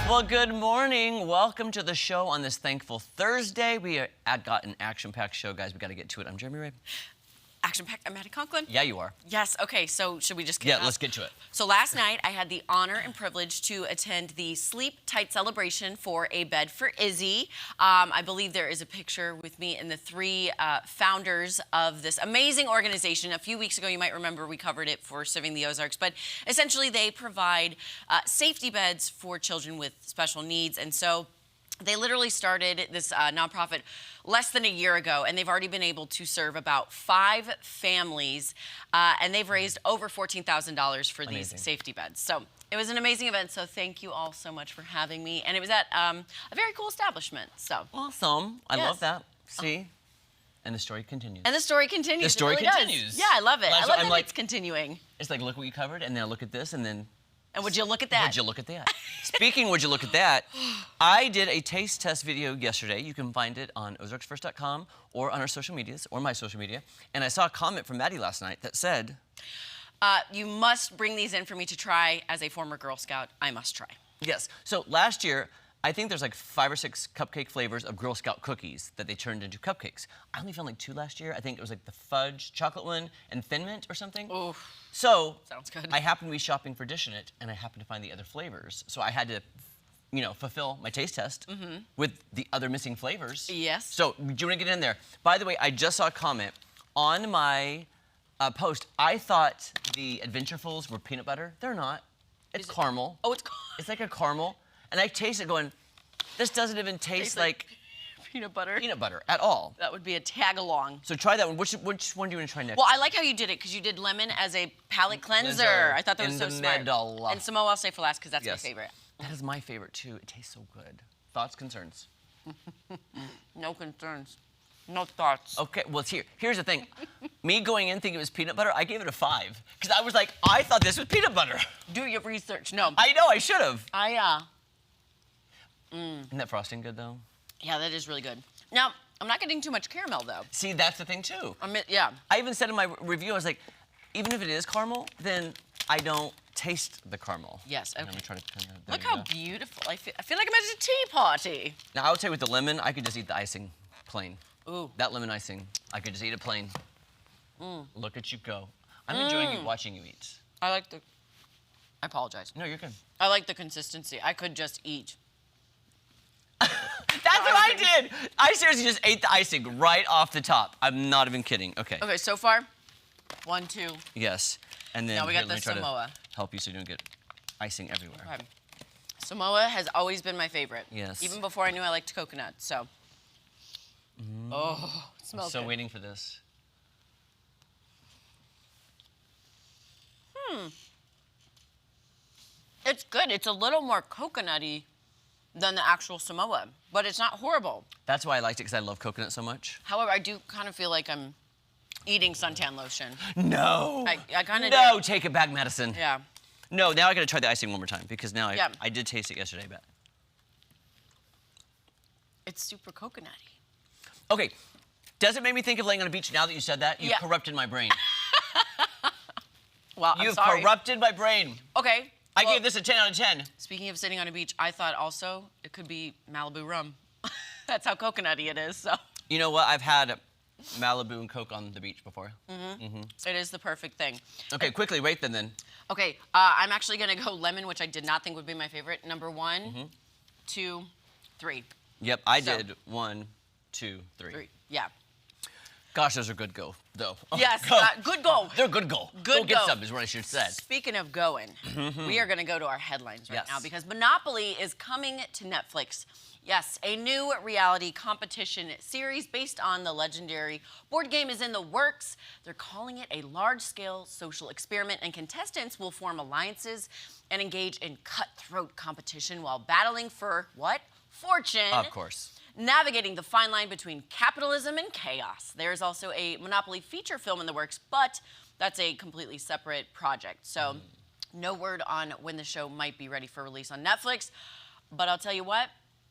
Well, good morning. Welcome to the show on this thankful Thursday. We have got an action-packed show, guys. We got to get to it. I'm Jeremy Ray. Action-packed. I'm Maddie Conklin. Yeah, you are. Yes. Okay. So should we just get Yeah, let's get to it. So last night I had the honor and privilege to attend the Sleep Tight celebration for A Bed for Izzy. I believe there is a picture with me and the three founders of this amazing organization. A few weeks ago, you might remember we covered it for Serving the Ozarks, but essentially they provide safety beds for children with special needs, and so they literally started this nonprofit less than a year ago, and they've already been able to serve about 5 families, and they've raised over $14,000 for these safety beds. So it was an amazing event, so thank you all so much for having me. And it was at a very cool establishment, so. Awesome. I love that. See? And the story continues. And the story continues. The story it really continues. Does. Yeah, I love it. I love that like, it's continuing. It's like, look what you covered, and then I look at this, and then... And would you look at that? Would you look at that? Speaking, would you look at that? I did a taste test video yesterday. You can find it on ozarksfirst.com or on our social medias or my social media. And I saw a comment from Maddie last night that said, you must bring these in for me to try. As a former Girl Scout, I must try. Yes. So last year, I think there's like 5 or 6 cupcake flavors of Girl Scout cookies that they turned into cupcakes. I only found like 2 last year. I think it was like the fudge chocolate one and Thin Mint or something. Ooh. So sounds good. I happened to be shopping for Dish in It, and I happened to find the other flavors. So I had to, you know, fulfill my taste test with the other missing flavors. Yes. So do you want to get in there? By the way, I just saw a comment on my post. I thought the Adventurefuls were peanut butter. They're not. It's caramel. Oh, it's It's like a caramel. And I tasted it going, this doesn't even taste like peanut butter at all. That would be a tag-along. So try that one. Which one do you want to try next? Well, I like how you did it because you did lemon as a palate cleanser. I thought that was so smart. And Samoa I'll say for last because that's my favorite. That is my favorite too. It tastes so good. Thoughts, concerns? No concerns. No thoughts. Okay, well, here's the thing. Me going in thinking it was peanut butter, I gave it a 5. Because I was like, I thought this was peanut butter. Do your research. No. I know, I should have. Isn't that frosting good, though? Yeah, that is really good. Now, I'm not getting too much caramel, though. See, that's the thing, too. Yeah. I even said in my review, I was like, even if it is caramel, then I don't taste the caramel. Yes, okay. Let me try to turn that. Look how beautiful. I feel like I'm at a tea party. Now, I would say with the lemon, I could just eat the icing plain. Ooh. That lemon icing, I could just eat it plain. Look at you go. I'm enjoying watching you eat. I apologize. No, you're good. I like the consistency. I could just eat. That's what I did. I seriously just ate the icing right off the top. I'm not even kidding. Okay. Okay, so far, 1, 2. Yes. And then now we got let me try Samoa. to help you so you don't get icing everywhere. Okay. Samoa has always been my favorite. Yes. Even before I knew I liked coconut, so. Oh, it smells I'm so good. waiting for this. It's good. It's a little more coconutty than the actual Samoa, but it's not horrible. That's why I liked it, because I love coconut so much. However, I do kind of feel like I'm eating suntan lotion. No. I kind of No, do. take it back, Madison. Yeah. No, now I got to try the icing one more time, because now Yeah. I did taste it yesterday, but. It's super coconutty. Okay. Does it make me think of laying on a beach now that you said that? You've corrupted my brain. Well, You've corrupted my brain. Okay. I gave this a 10 out of 10. Speaking of sitting on a beach, I thought also it could be Malibu rum. That's how coconutty it is, so. You know what? I've had Malibu and Coke on the beach before. It is the perfect thing. Okay, quickly, rate them then. Okay, I'm actually gonna go lemon, which I did not think would be my favorite. Number 1, 2, 3. Yep, I did 1, 2, 3. 3. Yeah. Gosh, those are good go, though. Yes, good go. They're good go. Good go. Get go. some is what I should have said. Speaking of going, we are going to go to our headlines right Yes. now because Monopoly is coming to Netflix. Yes, a new reality competition series based on the legendary board game is in the works. They're calling it a large-scale social experiment, and contestants will form alliances and engage in cutthroat competition while battling for what? Fortune. Of course. Navigating the fine line between capitalism and chaos. There's also a Monopoly feature film in the works, but that's a completely separate project. So no word on when the show might be ready for release on Netflix. But I'll tell you what,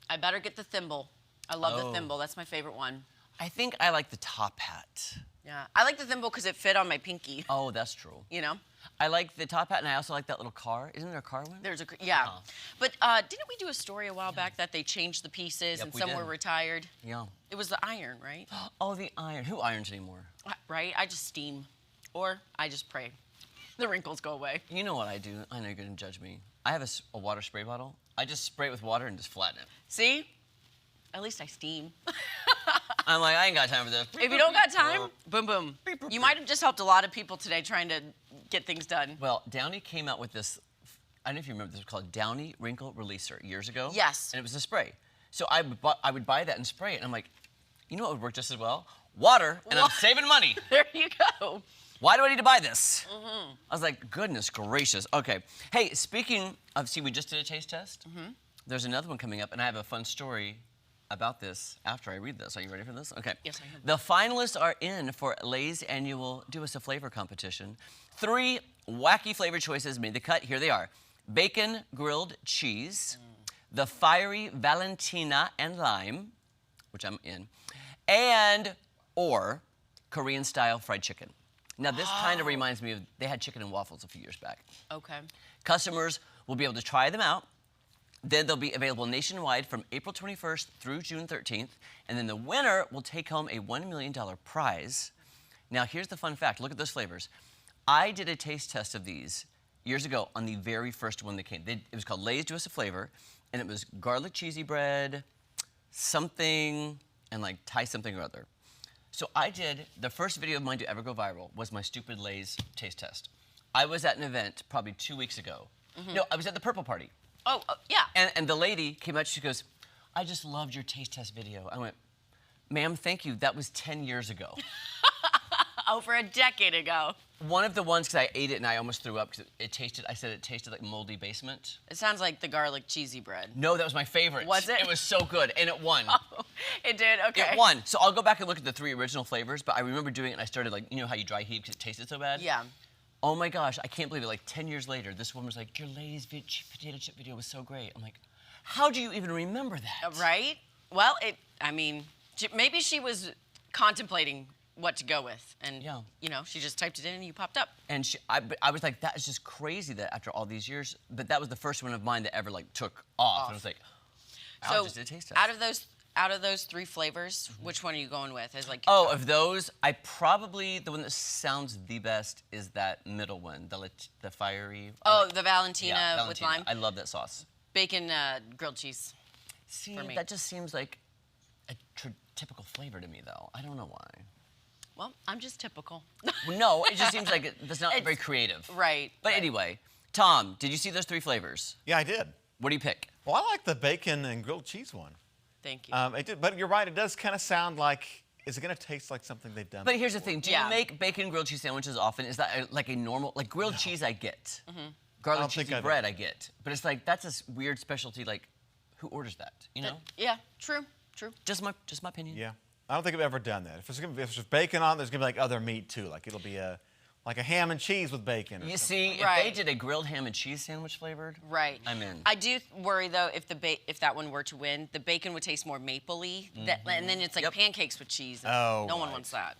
I better get the thimble. I love the thimble. That's my favorite one. I think I like the top hat. Yeah, I like the thimble because it fit on my pinky. Oh, that's true. You know, I like the top hat, and I also like that little car. Isn't there a car one? there's a yeah. Oh. But didn't we do a story a while back that they changed the pieces Yep, and we some did. were retired? Yeah. It was the iron, right? Oh, the iron. Who irons anymore? Right. I just steam, or I just pray. The wrinkles go away. You know what I do? I know you're gonna judge me. I have a water spray bottle. I just spray it with water and just flatten it. See? At least I steam. I'm like, I ain't got time for this. If you don't got time, boom, boom. You might have just helped a lot of people today trying to get things done. Well, Downy came out with this, I don't know if you remember, this was called Downy Wrinkle Releaser years ago. Yes. And it was a spray. So I would buy that and spray it, and I'm like, you know what would work just as well? Water, and I'm saving money. There you go. Why do I need to buy this? I was like, goodness gracious. Okay. Hey, speaking of, see, we just did a taste test. There's another one coming up, and I have a fun story about this after I read this. Are you ready for this? Okay. Yes, I am. The finalists are in for Lay's annual Do Us a Flavor competition. 3 wacky flavor choices made the cut. Here they are. Bacon grilled cheese, the fiery Valentina and lime, which I'm in, and or Korean style fried chicken. Now this kind of reminds me of, they had chicken and waffles a few years back. Okay. Customers will be able to try them out. Then they'll be available nationwide from April 21st through June 13th. And then the winner will take home a $1 million prize. Now, here's the fun fact. Look at those flavors. I did a taste test of these years ago on the very first one that came. It was called Lay's Do Us a Flavor, and it was garlic cheesy bread, something, and like Thai something or other. So I did, the first video of mine to ever go viral was my stupid Lay's taste test. I was at an event probably 2 weeks ago. No, I was at the Purple Party. Oh, yeah. And the lady came out, she goes, I just loved your taste test video. I went, ma'am, thank you. That was 10 years ago. Over a decade ago. One of the ones, because I ate it and I almost threw up because it tasted, I said it tasted like moldy basement. It sounds like the garlic cheesy bread. No, that was my favorite. Was it? It was so good, and it won. Oh, it did? Okay. It won. So I'll go back and look at the 3 original flavors, but I remember doing it and I started like, you know how you dry heat because it tasted so bad? Yeah. Oh my gosh, I can't believe it. Like 10 years later, this woman was like, your Lay's potato chip video was so great. I'm like, how do you even remember that? Right? Well, maybe she was contemplating what to go with. And, Yeah. you know, she just typed it in and you popped up. And I was like, that is just crazy that after all these years, but that was the first one of mine that ever like took off. And I was like, I So, just did a taste test. out of those 3 flavors, which one are you going with? Is like Oh, of those, I probably, the one that sounds the best is that middle one, the fiery. the Valentina, yeah, with Valentina. lime. I love that sauce. Bacon grilled cheese. See, for me. that just seems like a typical flavor to me, though. I don't know why. Well, I'm just typical. Well, no, it just seems like that's not It's- very creative. Right. But right. anyway, Tom, did you see those 3 flavors? Yeah, I did. What do you pick? Well, I like the bacon and grilled cheese one. Thank you. It did, but you're right. It does kind of sound like. Is it going to taste like something they've done? But here's the before? thing: do Yeah. you make bacon grilled cheese sandwiches often? Is that like a normal, like grilled cheese? I get. Garlic I don't think cheesy I do. bread, I get. But it's like that's a weird specialty. Like, who orders that? You know? Yeah, true. Just my opinion. Yeah, I don't think I've ever done that. If there's bacon on, there's going to be like other meat too. Like it'll be like a ham and cheese with bacon. Or You something. see, if they Right. did a grilled ham and cheese sandwich flavored, Right. I'm in. I do worry though if if that one were to win, the bacon would taste more mapley, and then it's like Yep. pancakes with cheese. And Oh, no one right. wants that.